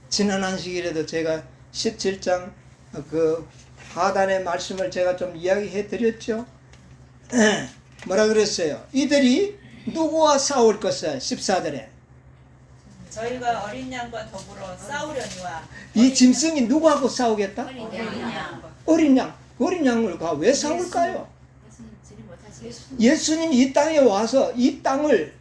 지난 안식일에도 제가 17장 그 하단의 말씀을 제가 좀 이야기해 드렸죠. 뭐라 그랬어요? 이들이 누구와 싸울 것을 14절에 저희가 어린 양과 더불어 싸우려니와. 이 짐승이 누구하고 싸우겠다? 어린 양. 어린 양과 왜 싸울까요? 예수님이 이 땅에 와서 이 땅을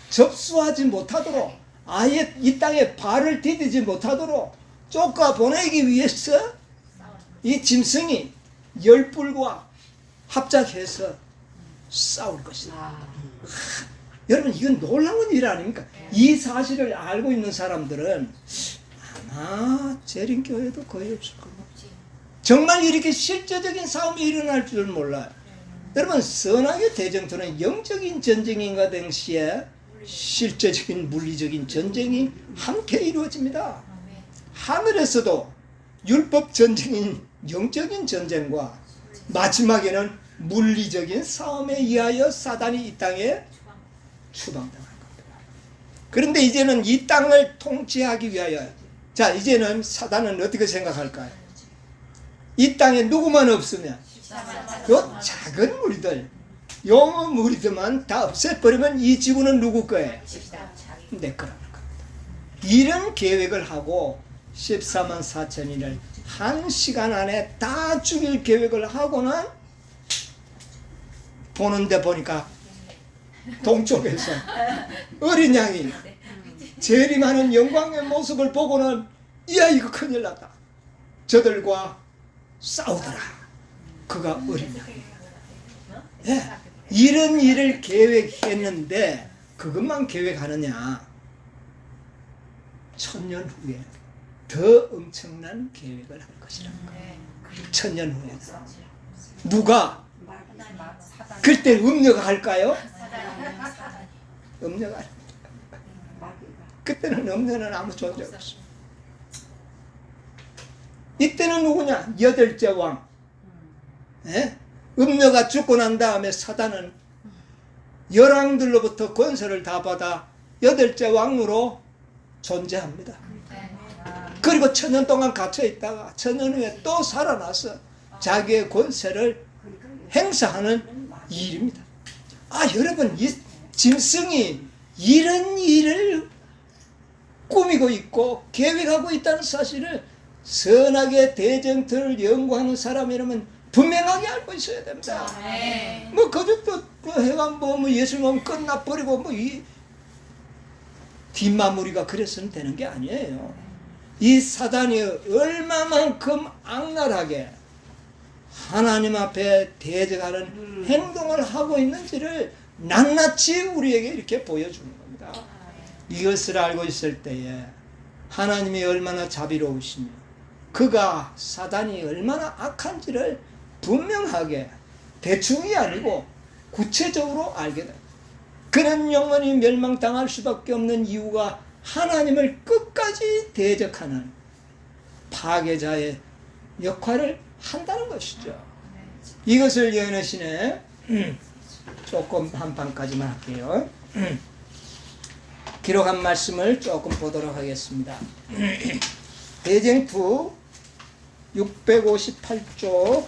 접수하지 못하도록, 아예 이 땅에 발을 디디지 못하도록 쫓아 보내기 위해서 이 짐승이 열불과 합작해서 싸울 것이다. 여러분, 이건 놀라운 일 아닙니까? 이 사실을 알고 있는 사람들은 아마 재림교회도 거의 없을 겁니다. 정말 이렇게 실제적인 싸움이 일어날 줄 몰라요. 여러분, 선악의 대쟁투는 영적인 전쟁인가 동시에 실제적인 물리적인 전쟁이 함께 이루어집니다. 하늘에서도 율법 전쟁인 영적인 전쟁과 마지막에는 물리적인 싸움에 의하여 사단이 이 땅에 추방당할 겁니다. 그런데 이제는 이 땅을 통치하기 위하여, 자, 이제는 사단은 어떻게 생각할까요? 이 땅에 누구만 없으면, 요 작은 무리들, 영어 무리들만 다 없애버리면 이 지구는 누구 거예요? 내 거라는 겁니다. 이런 계획을 하고 14만 4천인을 1시간 안에 다 죽일 계획을 하고는 보는데 보니까 동쪽에서 어린 양이 재림하는 영광의 모습을 보고는, 이야, 이거 큰일 났다. 저들과 싸우더라. 그가 어린 양이. 예, 이런 일을 계획했는데 그것만 계획하느냐? 천년 후에 더 엄청난 계획을 할 것이라는 거예요. 천년 후에 누가 그때 음녀가 할까요? 음녀가 그때는 음녀는 아무 존재 없습니다. 이때는 누구냐? 여덟째 왕. 예? 음녀가 죽고 난 다음에 사단은 열왕들로부터 권세를 다 받아 여덟째 왕으로 존재합니다. 그리고 천년 동안 갇혀 있다가 천년 후에 또 살아나서 자기의 권세를 행사하는 일입니다. 아, 여러분, 이 짐승이 이런 일을 꾸미고 있고 계획하고 있다는 사실을 선하게 대정틀을 연구하는 사람이라면 분명하게 알고 있어야 됩니다. 뭐 그것도 해가 뭐 예수 믿으면 끝나버리고 뭐 이 뒷마무리가 그래서는 되는 게 아니에요. 이 사단이 얼마만큼 악랄하게 하나님 앞에 대적하는 행동을 하고 있는지를 낱낱이 우리에게 이렇게 보여주는 겁니다. 이것을 알고 있을 때에 하나님이 얼마나 자비로우시며 그가 사단이 얼마나 악한지를 분명하게 대충이 아니고 구체적으로 알게 됩니다. 그런 영혼이 멸망당할 수밖에 없는 이유가 하나님을 끝까지 대적하는 파괴자의 역할을 한다는 것이죠. 이것을 예언하시네. 조금 한 방까지만 할게요. 기록한 말씀을 조금 보도록 하겠습니다. 대쟁투 658쪽에서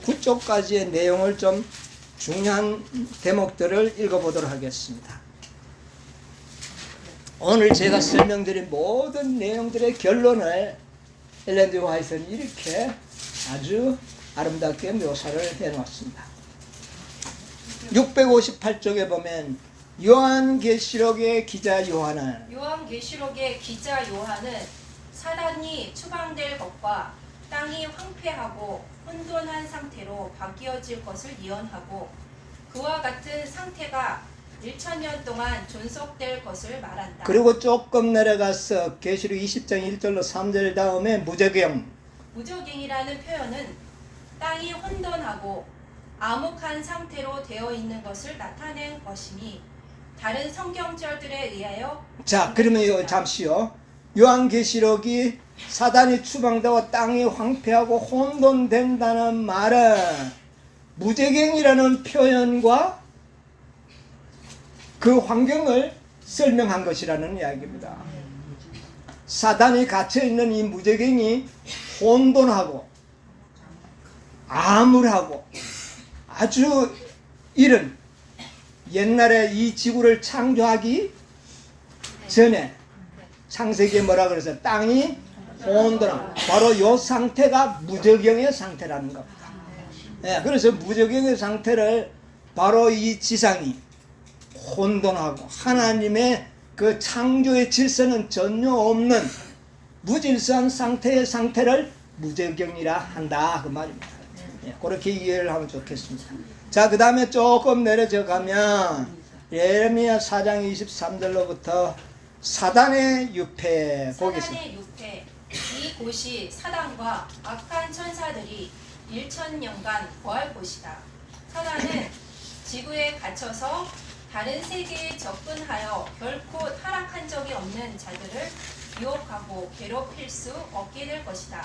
9쪽까지의 내용을 좀 중요한 대목들을 읽어보도록 하겠습니다. 오늘 제가 설명드린 모든 내용들의 결론을 엘렌 지 화이트는 이렇게 아주 아름답게 묘사를 해놓았습니다. 658쪽에 보면 요한계시록의 기자 요한은 요한계시록의 기자 요한은 사단이 추방될 것과 땅이 황폐하고 혼돈한 상태로 바뀌어질 것을 예언하고 그와 같은 상태가 1000년 동안 존속될 것을 말한다. 그리고 조금 내려가서 계시록 20장 1절로 3절 다음에 무저경 무저갱이라는 표현은 땅이 혼돈하고 암흑한 상태로 되어 있는 것을 나타낸 것이니 다른 성경절들에 의하여 자, 그러면 잠시요. 요한계시록이 사단이 추방되고 땅이 황폐하고 혼돈된다는 말은 무저갱이라는 표현과 그 환경을 설명한 것이라는 이야기입니다. 사단이 갇혀있는 이 무저갱이 혼돈하고 암울하고 아주 이런 옛날에 이 지구를 창조하기 전에 창세기에 뭐라 그래서 땅이 혼돈하고 바로 이 상태가 무저경의 상태라는 겁니다. 예, 그래서 무저경의 상태를 바로 이 지상이 혼돈하고 하나님의 그 창조의 질서는 전혀 없는 무질서한 상태를 무저경이라 한다 그 말입니다. 예, 그렇게 이해를 하면 좋겠습니다. 자, 그 다음에 조금 내려져 가면 예레미야 4장 23절로부터 사단의 유패 보겠습니다. 사단의 유패 이곳이 사단과 악한 천사들이 1000년간 거할 곳이다. 사단은 지구에 갇혀서 다른 세계에 접근하여 결코 타락한 적이 없는 자들을 유혹하고 괴롭힐 수 없게 될 것이다.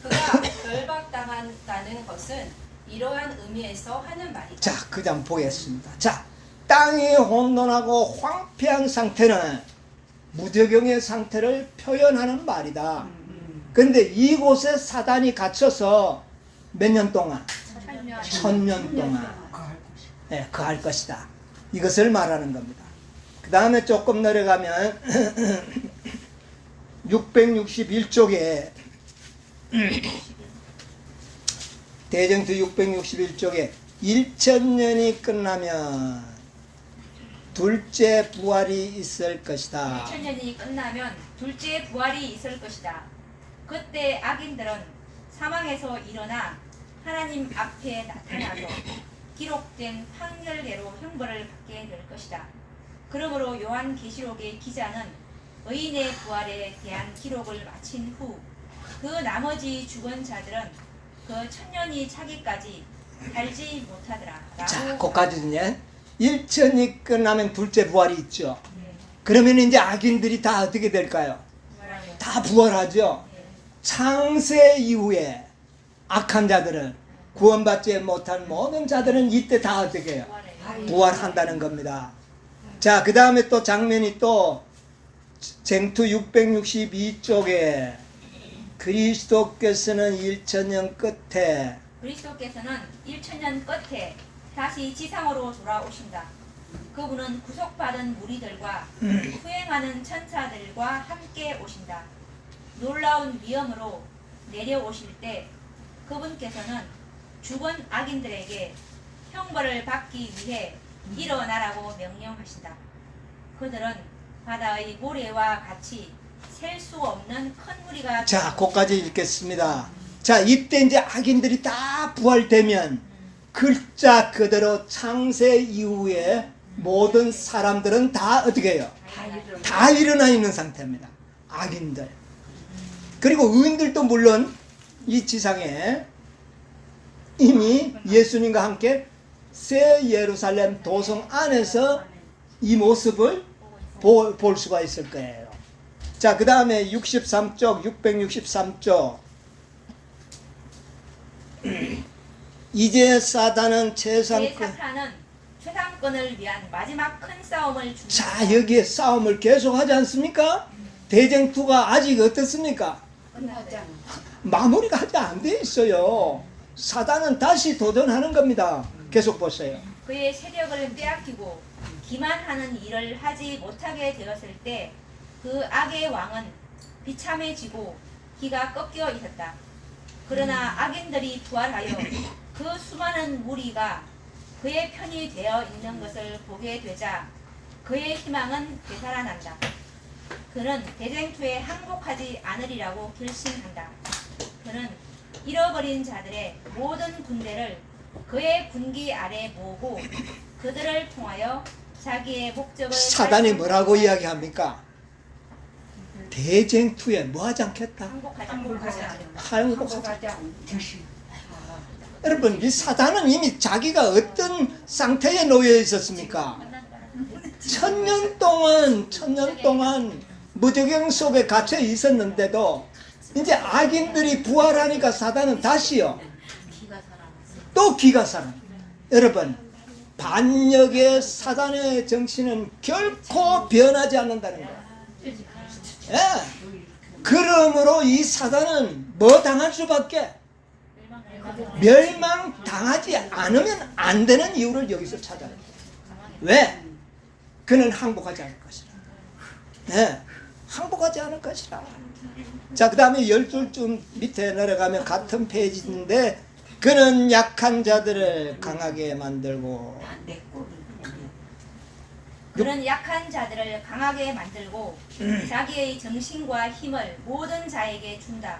그가 결박당한다는 것은 이러한 의미에서 하는 말이다. 자, 그 다음 보겠습니다. 자, 땅이 혼돈하고 황폐한 상태는 무저경의 상태를 표현하는 말이다. 그런데 이곳에 사단이 갇혀서 몇 년 동안? 1000년 동안 거할 것이다. 이것을 말하는 겁니다. 그 다음에 조금 내려가면 661쪽에 대정투 661쪽에 1000년이 끝나면 둘째 부활이 있을 것이다. 1000년이 끝나면 둘째 부활이 있을 것이다. 그때 악인들은 사망에서 일어나 하나님 앞에 나타나서 기록된 판결대로 형벌을 받게 될 것이다. 그러므로 요한계시록의 기자는 의인의 부활에 대한 기록을 마친 후 그 나머지 죽은 자들은 그 천년이 차기까지 살지 못하더라. 자, 거기까지는요. 1천이 끝나면 둘째 부활이 있죠. 그러면 이제 악인들이 다 어떻게 될까요? 다 부활하죠. 창세 이후에 악한 자들은, 구원받지 못한 모든 자들은 이때 다 어떻게 해요? 부활한다는 겁니다. 자, 그 다음에 또 장면이 또 쟁투 662쪽에 그리스도께서는 1000년 끝에 그리스도께서는 1000년 끝에 다시 지상으로 돌아오신다. 그분은 구속받은 무리들과 수행하는 천사들과 함께 오신다. 놀라운 위엄으로 내려오실 때 그분께서는 죽은 악인들에게 형벌을 받기 위해 일어나라고 명령하신다. 그들은 바다의 모래와 같이 셀 수 없는 큰 무리가 자, 거기까지 읽겠습니다. 자, 이때 이제 악인들이 다 부활되면 글자 그대로 창세 이후에 모든 사람들은 다 어떻게 해요? 다 일어나 있는 상태입니다. 악인들. 그리고 의인들도 물론 이 지상에 이미 예수님과 함께 새 예루살렘 도성 안에서 이 모습을 볼 수가 있을 거예요. 자, 그 다음에 63쪽, 663쪽. 이제 사단은 사탄은 최상권을 위한 마지막 큰 싸움을 준다. 자, 여기에 싸움을 계속하지 않습니까? 대쟁투가 아직 어떻습니까? 마무리가 아직 안 돼 있어요. 사단은 다시 도전하는 겁니다. 계속 보세요. 그의 세력을 빼앗기고 기만하는 일을 하지 못하게 되었을 때 그 악의 왕은 비참해지고 기가 꺾여 있었다. 그러나 악인들이 부활하여 그 수많은 무리가 그의 편이 되어 있는 것을 보게 되자 그의 희망은 되살아난다. 그는 대쟁투에 항복하지 않으리라고 결심한다. 그는 잃어버린 자들의 모든 군대를 그의 군기 아래 모으고 그들을 통하여 자기의 목적을 사단이 뭐라고 이야기합니까? 대쟁투에 뭐 하지 않겠다? 항복하지 않으리라. 항복하지. 여러분, 이 사단은 이미 자기가 어떤 상태에 놓여 있었습니까? 1000년 동안 무적영 속에 갇혀 있었는데도 이제 악인들이 부활하니까 사단은 다시요 또 기가 살아. 여러분, 반역의 사단의 정신은 결코 변하지 않는다는 거예요. 예. 그러므로 이 사단은 뭐 당할 수밖에? 멸망당하지 않으면 안 되는 이유를 여기서 찾아요. 왜? 그는 항복하지 않을 것이라. 네, 항복하지 않을 것이라. 자, 그 다음에 12줄 밑에 내려가면 같은 페이지인데 그는 약한 자들을 강하게 만들고 그는 약한 자들을 강하게 만들고 자기의 정신과 힘을 모든 자에게 준다.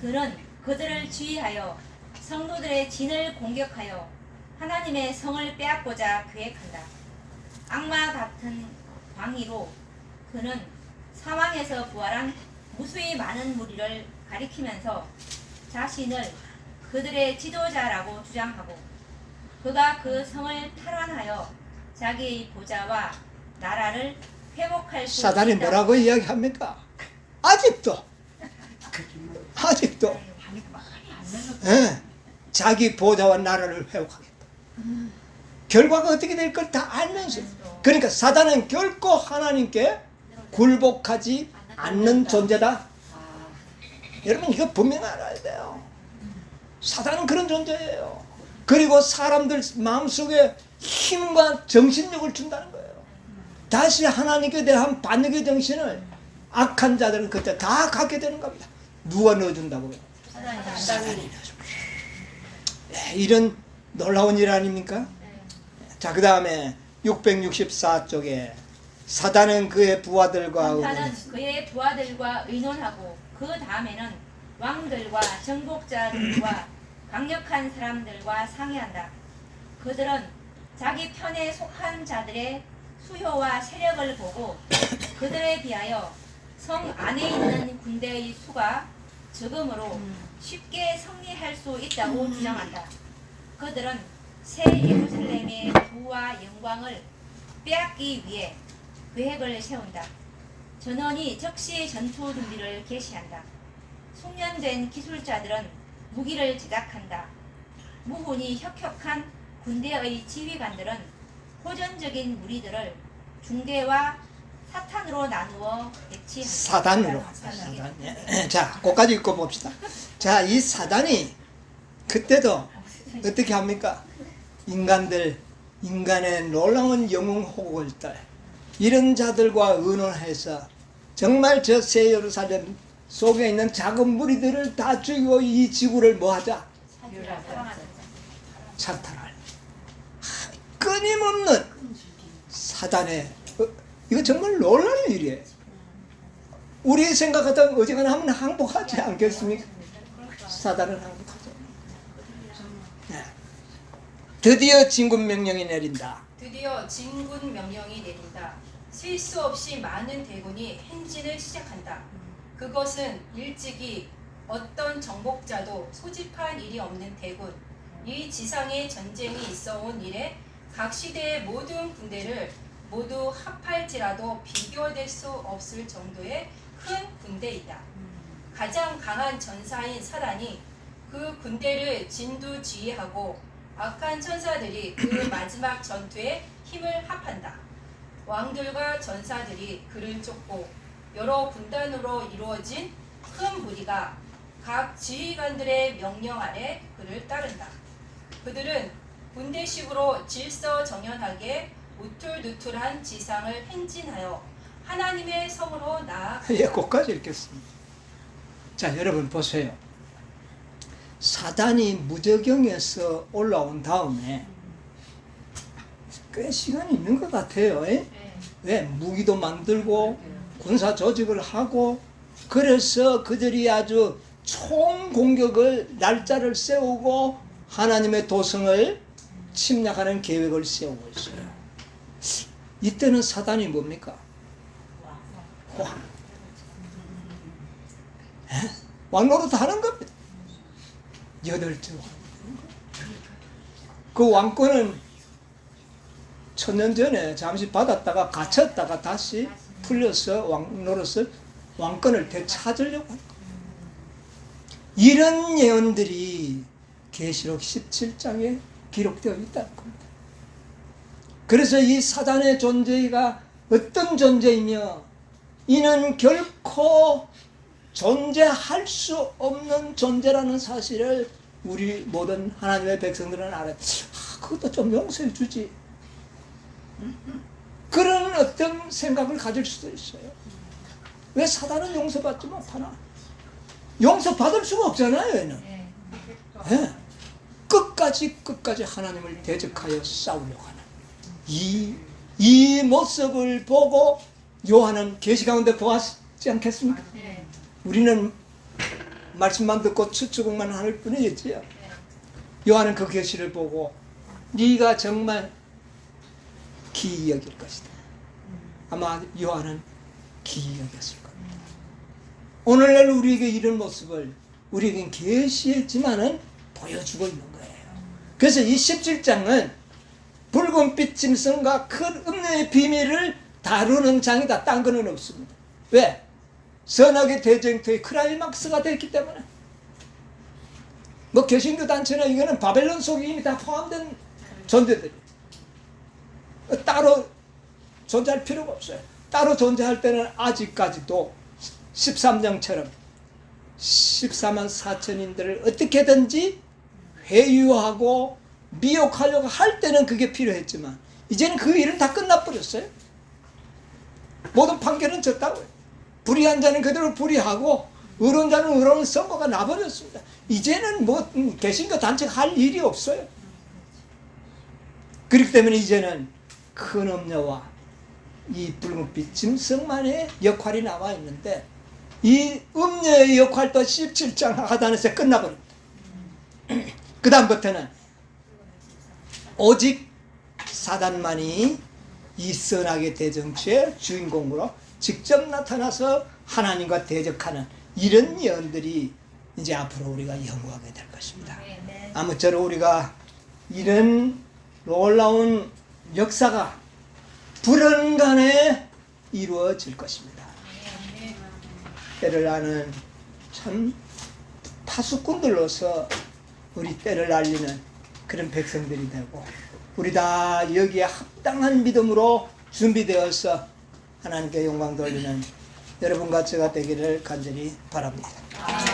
그는 그들을 지휘하여 성도들의 진을 공격하여 하나님의 성을 빼앗고자 계획한다. 악마 같은 광희로 그는 사망에서 부활한 무수히 많은 무리를 가리키면서 자신을 그들의 지도자라고 주장하고 그가 그 성을 탈환하여 자기의 보좌와 나라를 회복할 수 사단이 있다고 뭐라고 이야기합니까? 아직도 예, 자기 보좌와 나라를 회복하겠다. 결과가 어떻게 될 걸 다 알면서, 그러니까 사단은 결코 하나님께 굴복하지 않는 존재다. 여러분, 이거 분명히 알아야 돼요. 사단은 그런 존재예요. 그리고 사람들 마음속에 힘과 정신력을 준다는 거예요. 다시 하나님께 대한 반역의 정신을 악한 자들은 그때 다 갖게 되는 겁니다. 누가 넣어준다고요? 사단이 넣어줍니다. 네, 이런 놀라운 일 아닙니까? 자, 그 다음에 664쪽에 사단은 그의 부하들과 사탄은 그의 부하들과 의논하고 그 다음에는 왕들과 정복자들과 강력한 사람들과 상의한다. 그들은 자기 편에 속한 자들의 수효와 세력을 보고 그들에 비하여 성 안에 있는 군대의 수가 적음으로 쉽게 승리할 수 있다고 주장한다. 그들은 새 예루살렘의 부와 영광을 빼앗기 위해 계획을 세운다. 전원이 적시 전투 준비를 개시한다. 숙련된 기술자들은 무기를 제작한다. 무훈이 혁혁한 군대의 지휘관들은 호전적인 무리들을 중대와 사탄으로 나누어 배치한다. 사단으로. 사단. 예. 자, 그까지 읽고 봅시다. 자, 이 사단이 그때도 어떻게 합니까? 인간의 놀라운 영웅 호국을 이런 자들과 의논해서 정말 저 새 예루살렘 속에 있는 작은 무리들을 다 죽이고 이 지구를 뭐하자? 찬탈할. 끊임없는 사단의 이거 정말 놀라운 일이에요. 우리 생각하던 어지간하면 하면 항복하지 않겠습니까? 사단은 항복하죠. 네. 드디어 진군 명령이 내린다. 드디어 진군 명령이 내린다. 셀 수 없이 많은 대군이 행진을 시작한다. 그것은 일찍이 어떤 정복자도 소집한 일이 없는 대군, 이 지상에 전쟁이 있어온 이래 각 시대의 모든 군대를 모두 합할지라도 비교될 수 없을 정도의 큰 군대이다. 가장 강한 전사인 사단이 그 군대를 진두지휘하고 악한 천사들이 그 마지막 전투에 힘을 합한다. 왕들과 전사들이 그를 쫓고 여러 군단으로 이루어진 큰 무리가 각 지휘관들의 명령 아래 그를 따른다. 그들은 군대식으로 질서정연하게 우툴두툴한 지상을 행진하여 하나님의 성으로 나아간다. 예, 거기까지 읽겠습니다. 자, 여러분 보세요. 사단이 무저경에서 올라온 다음에 꽤 시간이 있는 것 같아요. 왜? 무기도 만들고 군사 조직을 하고 그래서 그들이 아주 총공격을 날짜를 세우고 하나님의 도성을 침략하는 계획을 세우고 있어요. 이때는 사단이 뭡니까? 왕노릇 하는 겁니다. 8째 왕. 그 왕권은 1000년 전에 잠시 받았다가 갇혔다가 다시 풀려서 왕권을 되찾으려고 한 겁니다. 이런 예언들이 계시록 17장에 기록되어 있다는 겁니다. 그래서 이 사단의 존재가 어떤 존재이며 이는 결코 존재할 수 없는 존재라는 사실을 우리 모든 하나님의 백성들은 알아요. 그것도 좀 용서해 주지. 그런 어떤 생각을 가질 수도 있어요. 왜 사단은 용서받지 못하나? 용서받을 수가 없잖아요, 얘는. 네. 끝까지 하나님을 대적하여 싸우려고 하는 이 모습을 보고 요한은 계시 가운데 보았지 않겠습니까? 우리는 말씀만 듣고 추측만 할 뿐이지. 요한은 그 계시를 보고 네가 정말 기이 여길 것이다. 아마 요한은 기이 여겼을 겁니다. 오늘날 우리에게 이런 모습을 우리에겐 계시했지만은 보여주고 있는 거예요. 그래서 이 17장은 붉은빛 짐승과 큰 음녀의 비밀을 다루는 장이다. 딴 거는 없습니다. 왜? 선악의 대쟁투의 크라이막스가 됐기 때문에. 뭐 개신교 단체나 이거는 바벨론 속에 이미 다 포함된 존재들이 따로 존재할 필요가 없어요. 따로 존재할 때는 아직까지도 13장처럼 14만 4천인들을 어떻게든지 회유하고 미혹하려고 할 때는 그게 필요했지만 이제는 그 일은 다 끝나버렸어요. 모든 판결은 졌다고요. 불의한 자는 그대로 불의하고 의로운 자는 의로운 선고가 나버렸습니다. 이제는 뭐 개신교 단체가 할 일이 없어요. 그렇기 때문에 이제는 큰 음녀와 이 붉은빛 짐승만의 역할이 나와 있는데 이 음녀의 역할도 17장 하단에서 끝나버립니다. 그 다음부터는 오직 사단만이 이 선악의 대정치의 주인공으로 직접 나타나서 하나님과 대적하는 이런 예언들이 이제 앞으로 우리가 연구하게 될 것입니다. 아무쪼록 우리가 이런 놀라운 역사가 불언간에 이루어질 것입니다. 때를 아는 참 파수꾼들로서 우리 때를 알리는 그런 백성들이 되고 우리 다 여기에 합당한 믿음으로 준비되어서 하나님께 영광 돌리는 여러분과 제가 되기를 간절히 바랍니다.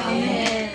아멘.